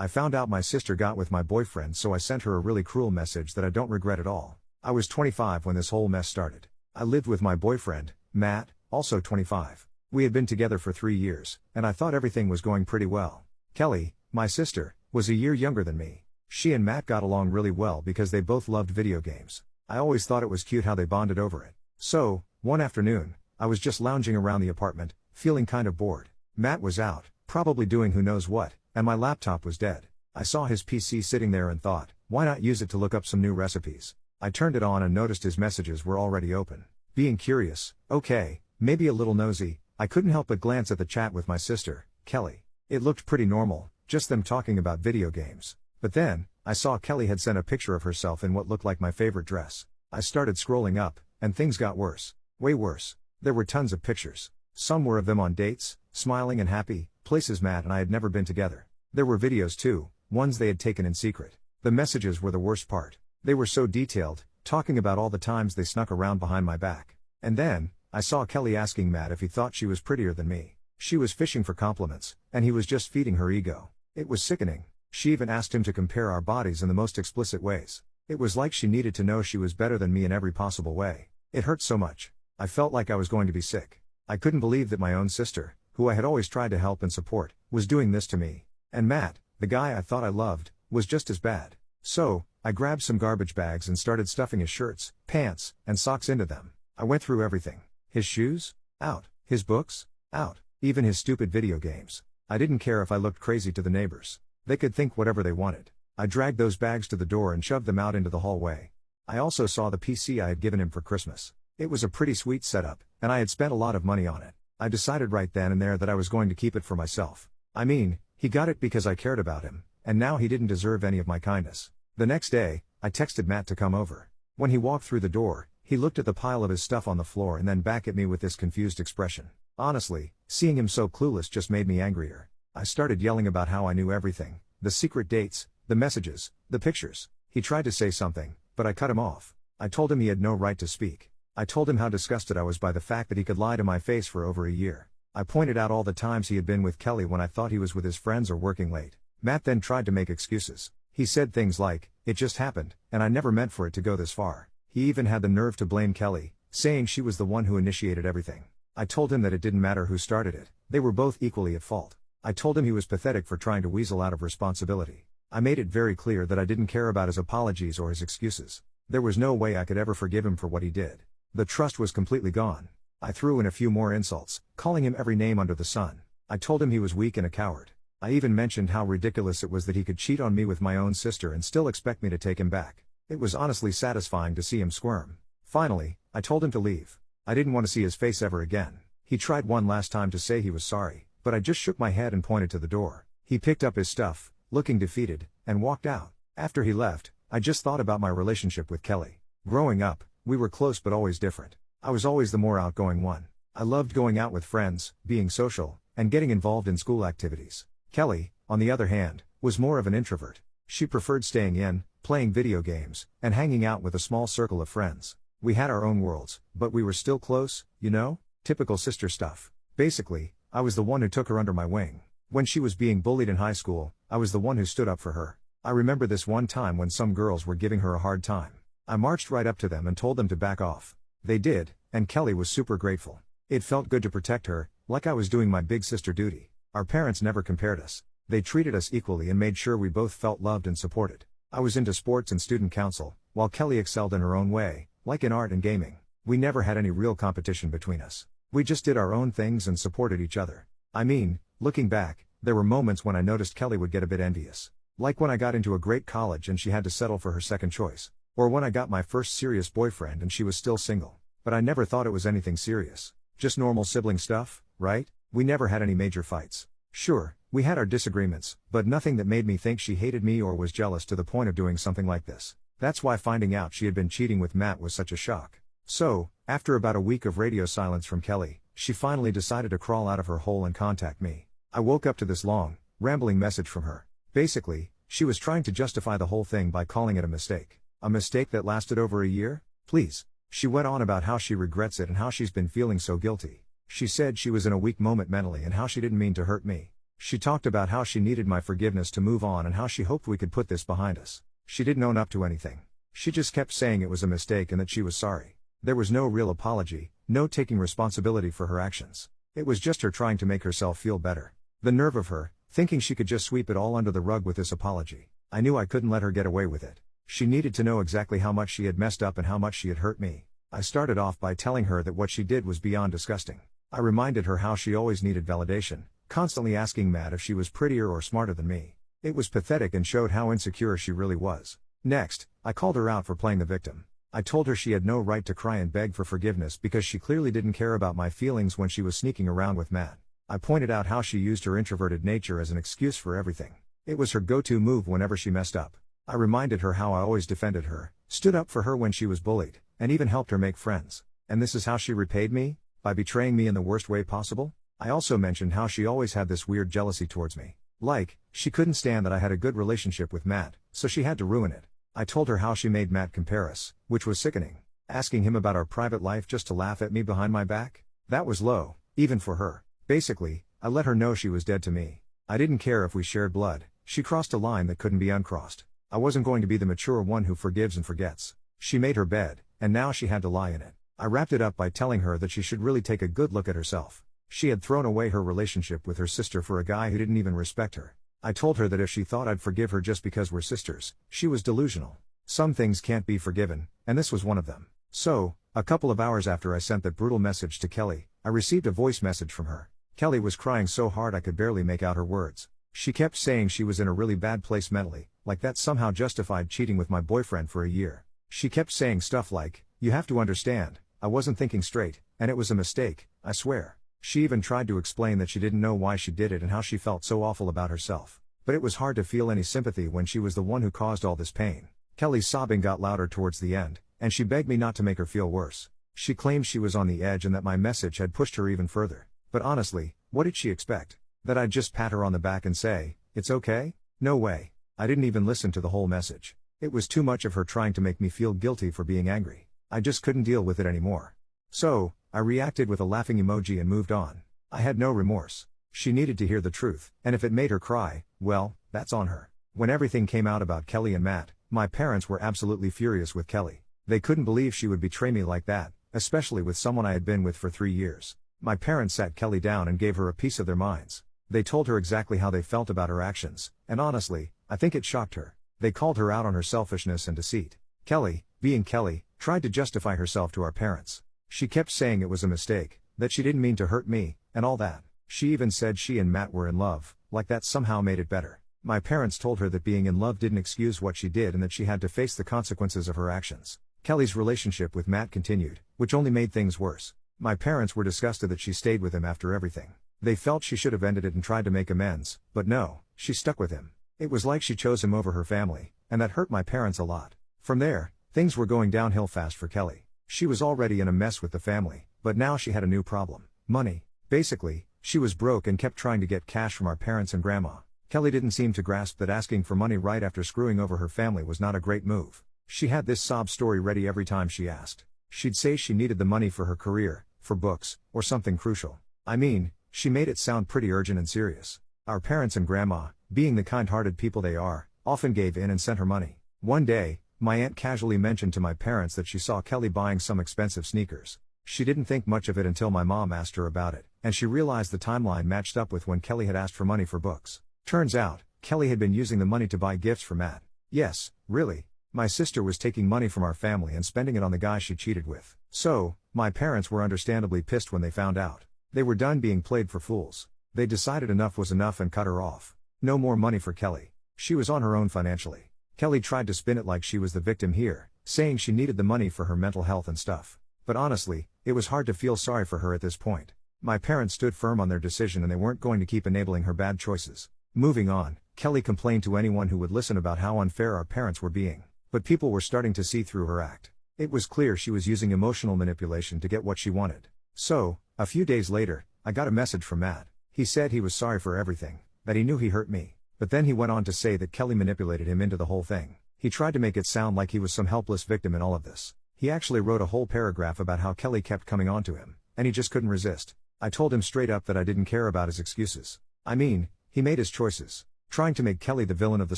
I found out my sister got with my boyfriend, so I sent her a really cruel message that I don't regret at all. I was 25 when this whole mess started. I lived with my boyfriend, Matt, also 25. We had been together for 3 years, and I thought everything was going pretty well. Kelly, my sister, was a year younger than me. She and Matt got along really well because they both loved video games. I always thought it was cute how they bonded over it. So, one afternoon, I was just lounging around the apartment, feeling kind of bored. Matt was out, probably doing who knows what, and my laptop was dead. I saw his PC sitting there and thought, why not use it to look up some new recipes? I turned it on and noticed his messages were already open. Being curious, okay, maybe a little nosy, I couldn't help but glance at the chat with my sister, Kelly. It looked pretty normal, just them talking about video games. But then, I saw Kelly had sent a picture of herself in what looked like my favorite dress. I started scrolling up, and things got worse. Way worse. There were tons of pictures. Some were of them on dates, smiling and happy, places Matt and I had never been together. There were videos too, ones they had taken in secret. The messages were the worst part. They were so detailed, talking about all the times they snuck around behind my back. And then, I saw Kelly asking Matt if he thought she was prettier than me. She was fishing for compliments, and he was just feeding her ego. It was sickening. She even asked him to compare our bodies in the most explicit ways. It was like she needed to know she was better than me in every possible way. It hurt so much. I felt like I was going to be sick. I couldn't believe that my own sister, who I had always tried to help and support, was doing this to me. And Matt, the guy I thought I loved, was just as bad. So, I grabbed some garbage bags and started stuffing his shirts, pants, and socks into them. I went through everything. His shoes? Out. His books? Out. Even his stupid video games. I didn't care if I looked crazy to the neighbors. They could think whatever they wanted. I dragged those bags to the door and shoved them out into the hallway. I also saw the PC I had given him for Christmas. It was a pretty sweet setup, and I had spent a lot of money on it. I decided right then and there that I was going to keep it for myself. I mean, he got it because I cared about him, and now he didn't deserve any of my kindness. The next day, I texted Matt to come over. When he walked through the door, he looked at the pile of his stuff on the floor and then back at me with this confused expression. Honestly, seeing him so clueless just made me angrier. I started yelling about how I knew everything, the secret dates, the messages, the pictures. He tried to say something, but I cut him off. I told him he had no right to speak. I told him how disgusted I was by the fact that he could lie to my face for over a year. I pointed out all the times he had been with Kelly when I thought he was with his friends or working late. Matt then tried to make excuses. He said things like, "It just happened, and I never meant for it to go this far." He even had the nerve to blame Kelly, saying she was the one who initiated everything. I told him that it didn't matter who started it, they were both equally at fault. I told him he was pathetic for trying to weasel out of responsibility. I made it very clear that I didn't care about his apologies or his excuses. There was no way I could ever forgive him for what he did. The trust was completely gone. I threw in a few more insults, calling him every name under the sun. I told him he was weak and a coward. I even mentioned how ridiculous it was that he could cheat on me with my own sister and still expect me to take him back. It was honestly satisfying to see him squirm. Finally, I told him to leave. I didn't want to see his face ever again. He tried one last time to say he was sorry, but I just shook my head and pointed to the door. He picked up his stuff, looking defeated, and walked out. After he left, I just thought about my relationship with Kelly. Growing up, we were close but always different. I was always the more outgoing one. I loved going out with friends, being social, and getting involved in school activities. Kelly, on the other hand, was more of an introvert. She preferred staying in, playing video games, and hanging out with a small circle of friends. We had our own worlds, but we were still close, you know? Typical sister stuff. Basically, I was the one who took her under my wing. When she was being bullied in high school, I was the one who stood up for her. I remember this one time when some girls were giving her a hard time. I marched right up to them and told them to back off. They did, and Kelly was super grateful. It felt good to protect her, like I was doing my big sister duty. Our parents never compared us. They treated us equally and made sure we both felt loved and supported. I was into sports and student council, while Kelly excelled in her own way, like in art and gaming. We never had any real competition between us. We just did our own things and supported each other. I mean, looking back, there were moments when I noticed Kelly would get a bit envious. Like when I got into a great college and she had to settle for her second choice. Or when I got my first serious boyfriend and she was still single. But I never thought it was anything serious. Just normal sibling stuff, right? We never had any major fights. Sure, we had our disagreements, but nothing that made me think she hated me or was jealous to the point of doing something like this. That's why finding out she had been cheating with Matt was such a shock. So, after about a week of radio silence from Kelly, she finally decided to crawl out of her hole and contact me. I woke up to this long, rambling message from her. Basically, she was trying to justify the whole thing by calling it a mistake. A mistake that lasted over a year? Please. She went on about how she regrets it and how she's been feeling so guilty. She said she was in a weak moment mentally and how she didn't mean to hurt me. She talked about how she needed my forgiveness to move on and how she hoped we could put this behind us. She didn't own up to anything. She just kept saying it was a mistake and that she was sorry. There was no real apology, no taking responsibility for her actions. It was just her trying to make herself feel better. The nerve of her, thinking she could just sweep it all under the rug with this apology. I knew I couldn't let her get away with it. She needed to know exactly how much she had messed up and how much she had hurt me. I started off by telling her that what she did was beyond disgusting. I reminded her how she always needed validation, constantly asking Matt if she was prettier or smarter than me. It was pathetic and showed how insecure she really was. Next, I called her out for playing the victim. I told her she had no right to cry and beg for forgiveness because she clearly didn't care about my feelings when she was sneaking around with Matt. I pointed out how she used her introverted nature as an excuse for everything. It was her go-to move whenever she messed up. I reminded her how I always defended her, stood up for her when she was bullied, and even helped her make friends. And this is how she repaid me? By betraying me in the worst way possible? I also mentioned how she always had this weird jealousy towards me. Like, she couldn't stand that I had a good relationship with Matt, so she had to ruin it. I told her how she made Matt compare us, which was sickening. Asking him about our private life just to laugh at me behind my back? That was low, even for her. Basically, I let her know she was dead to me. I didn't care if we shared blood. She crossed a line that couldn't be uncrossed. I wasn't going to be the mature one who forgives and forgets. She made her bed, and now she had to lie in it. I wrapped it up by telling her that she should really take a good look at herself. She had thrown away her relationship with her sister for a guy who didn't even respect her. I told her that if she thought I'd forgive her just because we're sisters, she was delusional. Some things can't be forgiven, and this was one of them. So, a couple of hours after I sent that brutal message to Kelly, I received a voice message from her. Kelly was crying so hard I could barely make out her words. She kept saying she was in a really bad place mentally, like that somehow justified cheating with my boyfriend for a year. She kept saying stuff like, "You have to understand, I wasn't thinking straight, and it was a mistake, I swear." She even tried to explain that she didn't know why she did it and how she felt so awful about herself. But it was hard to feel any sympathy when she was the one who caused all this pain. Kelly's sobbing got louder towards the end, and she begged me not to make her feel worse. She claimed she was on the edge and that my message had pushed her even further. But honestly, what did she expect? That I'd just pat her on the back and say, "It's okay"? No way. I didn't even listen to the whole message. It was too much of her trying to make me feel guilty for being angry. I just couldn't deal with it anymore. So, I reacted with a laughing emoji and moved on. I had no remorse. She needed to hear the truth, and if it made her cry, well, that's on her. When everything came out about Kelly and Matt, my parents were absolutely furious with Kelly. They couldn't believe she would betray me like that, especially with someone I had been with for 3 years. My parents sat Kelly down and gave her a piece of their minds. They told her exactly how they felt about her actions, and honestly, I think it shocked her. They called her out on her selfishness and deceit. Kelly, being Kelly, tried to justify herself to our parents. She kept saying it was a mistake, that she didn't mean to hurt me, and all that. She even said she and Matt were in love, like that somehow made it better. My parents told her that being in love didn't excuse what she did and that she had to face the consequences of her actions. Kelly's relationship with Matt continued, which only made things worse. My parents were disgusted that she stayed with him after everything. They felt she should have ended it and tried to make amends, but no, she stuck with him. It was like she chose him over her family, and that hurt my parents a lot. From there, things were going downhill fast for Kelly. She was already in a mess with the family, but now she had a new problem. Money. Basically, she was broke and kept trying to get cash from our parents and grandma. Kelly didn't seem to grasp that asking for money right after screwing over her family was not a great move. She had this sob story ready every time she asked. She'd say she needed the money for her career, for books, or something crucial. I mean, she made it sound pretty urgent and serious. Our parents and grandma, being the kind-hearted people they are, often gave in and sent her money. One day, my aunt casually mentioned to my parents that she saw Kelly buying some expensive sneakers. She didn't think much of it until my mom asked her about it, and she realized the timeline matched up with when Kelly had asked for money for books. Turns out, Kelly had been using the money to buy gifts for Matt. Yes, really. My sister was taking money from our family and spending it on the guy she cheated with. So, my parents were understandably pissed when they found out. They were done being played for fools. They decided enough was enough and cut her off. No more money for Kelly. She was on her own financially. Kelly tried to spin it like she was the victim here, saying she needed the money for her mental health and stuff. But honestly, it was hard to feel sorry for her at this point. My parents stood firm on their decision and they weren't going to keep enabling her bad choices. Moving on, Kelly complained to anyone who would listen about how unfair our parents were being. But people were starting to see through her act. It was clear she was using emotional manipulation to get what she wanted. So, a few days later, I got a message from Matt. He said he was sorry for everything, that he knew he hurt me. But then he went on to say that Kelly manipulated him into the whole thing. He tried to make it sound like he was some helpless victim in all of this. He actually wrote a whole paragraph about how Kelly kept coming on to him, and he just couldn't resist. I told him straight up that I didn't care about his excuses. I mean, He made his choices. Trying to make Kelly the villain of the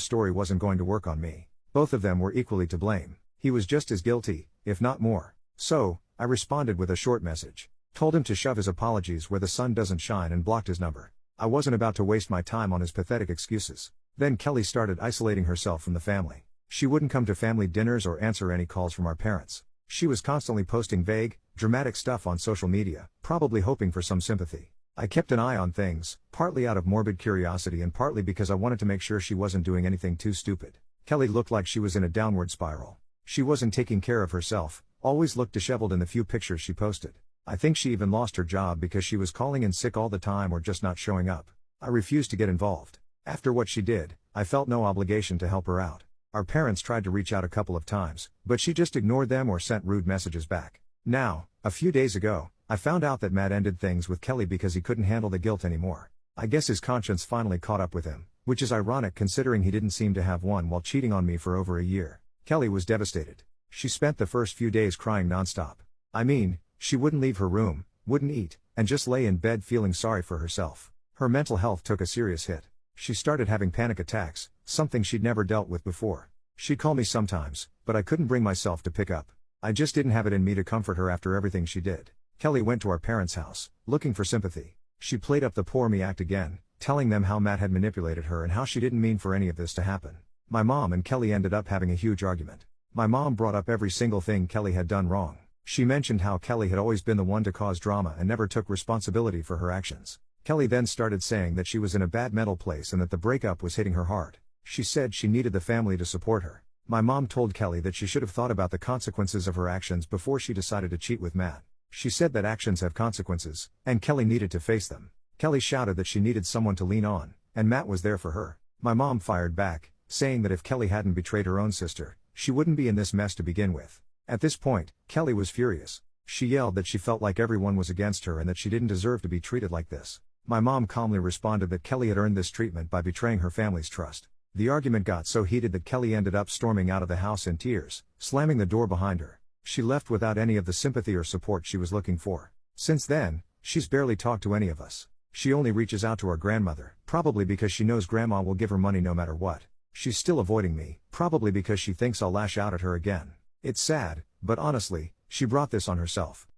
story wasn't going to work on me. Both of them were equally to blame. He was just as guilty, if not more. So, I responded with a short message. Told him to shove his apologies where the sun doesn't shine and blocked his number. I wasn't about to waste my time on his pathetic excuses. Then Kelly started isolating herself from the family. She wouldn't come to family dinners or answer any calls from our parents. She was constantly posting vague, dramatic stuff on social media, probably hoping for some sympathy. I kept an eye on things, partly out of morbid curiosity and partly because I wanted to make sure she wasn't doing anything too stupid. Kelly looked like she was in a downward spiral. She wasn't taking care of herself, always looked disheveled in the few pictures she posted. I think she even lost her job because she was calling in sick all the time or just not showing up. I refused to get involved. After what she did, I felt no obligation to help her out. Our parents tried to reach out a couple of times, but she just ignored them or sent rude messages back. Now, a few days ago, I found out that Matt ended things with Kelly because he couldn't handle the guilt anymore. I guess his conscience finally caught up with him, which is ironic considering he didn't seem to have one while cheating on me for over a year. Kelly was devastated. She spent the first few days crying nonstop. I mean, she wouldn't leave her room, wouldn't eat, and just lay in bed feeling sorry for herself. Her mental health took a serious hit. She started having panic attacks, something she'd never dealt with before. She'd call me sometimes, but I couldn't bring myself to pick up. I just didn't have it in me to comfort her after everything she did. Kelly went to our parents' house, looking for sympathy. She played up the poor me act again, telling them how Matt had manipulated her and how she didn't mean for any of this to happen. My mom and Kelly ended up having a huge argument. My mom brought up every single thing Kelly had done wrong. She mentioned how Kelly had always been the one to cause drama and never took responsibility for her actions. Kelly then started saying that she was in a bad mental place and that the breakup was hitting her hard. She said she needed the family to support her. My mom told Kelly that she should have thought about the consequences of her actions before she decided to cheat with Matt. She said that actions have consequences, and Kelly needed to face them. Kelly shouted that she needed someone to lean on, and Matt was there for her. My mom fired back, saying that if Kelly hadn't betrayed her own sister, she wouldn't be in this mess to begin with. At this point, Kelly was furious. She yelled that she felt like everyone was against her and that she didn't deserve to be treated like this. My mom calmly responded that Kelly had earned this treatment by betraying her family's trust. The argument got so heated that Kelly ended up storming out of the house in tears, slamming the door behind her. She left without any of the sympathy or support she was looking for. Since then, she's barely talked to any of us. She only reaches out to our grandmother, probably because she knows Grandma will give her money no matter what. She's still avoiding me, probably because she thinks I'll lash out at her again. It's sad, but honestly, she brought this on herself.